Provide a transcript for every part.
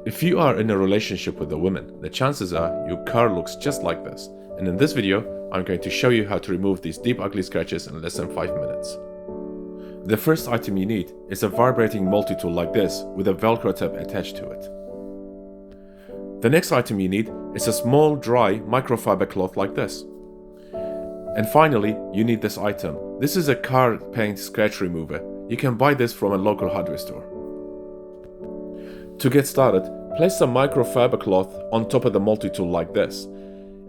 If you are in a relationship with a woman, the chances are your car looks just like this. And in this video, I'm going to show you how to remove these deep ugly scratches in less than 5 minutes. The first item you need is a vibrating multi-tool like this with a Velcro tab attached to it. The next item you need is a small dry microfiber cloth like this. And finally, you need this item. This is a car paint scratch remover. You can buy this from a local hardware store. To get started, place the microfiber cloth on top of the multi-tool like this,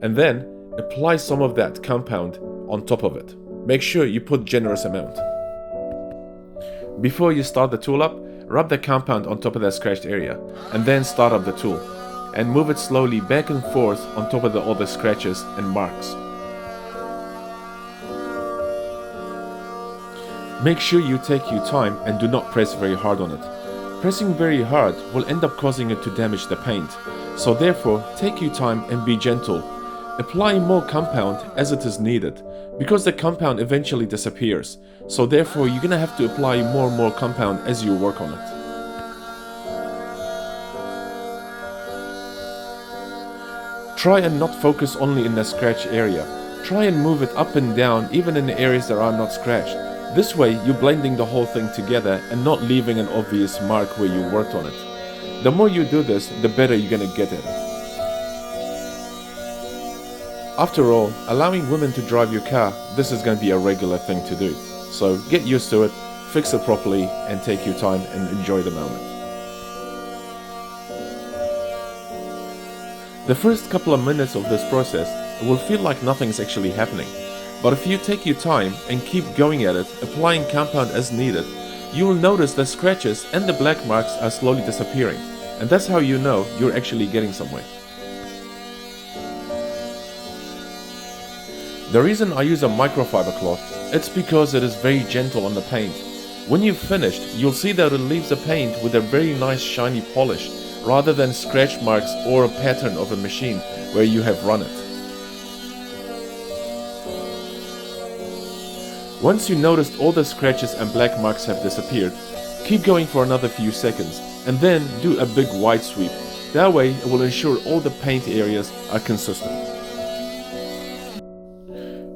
and then apply some of that compound on top of it. Make sure you put generous amount. Before you start the tool up, rub the compound on top of the scratched area, and then start up the tool, and move it slowly back and forth on top of the other scratches and marks. Make sure you take your time and do not press very hard on it. Pressing very hard will end up causing it to damage the paint, so therefore take your time and be gentle. Apply more compound as it is needed, because the compound eventually disappears, so therefore you're gonna have to apply more and more compound as you work on it. Try and not focus only in the scratch area. Try and move it up and down even in the areas that are not scratched. This way you're blending the whole thing together and not leaving an obvious mark where you worked on it. The more you do this, the better you're gonna get at it. After all, allowing women to drive your car, this is gonna be a regular thing to do. So get used to it, fix it properly, and take your time and enjoy the moment. The first couple of minutes of this process, it will feel like nothing's actually happening. But if you take your time and keep going at it, applying compound as needed, you will notice the scratches and the black marks are slowly disappearing. And that's how you know you're actually getting somewhere. The reason I use a microfiber cloth, it's because it is very gentle on the paint. When you've finished, you'll see that it leaves the paint with a very nice shiny polish, rather than scratch marks or a pattern of a machine where you have run it. Once you noticed all the scratches and black marks have disappeared, keep going for another few seconds and then do a big wide sweep. That way it will ensure all the paint areas are consistent.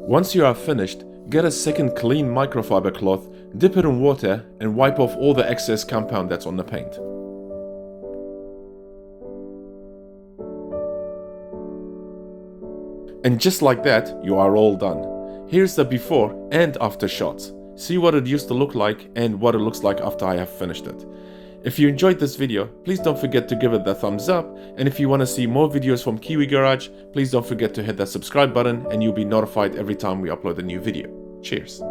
Once you are finished, get a second clean microfiber cloth, dip it in water and wipe off all the excess compound that's on the paint. And just like that, you are all done. Here's the before and after shots. See what it used to look like and what it looks like after I have finished it. If you enjoyed this video, please don't forget to give it the thumbs up, and if you want to see more videos from Kiwi Garage, please don't forget to hit that subscribe button and you'll be notified every time we upload a new video. Cheers!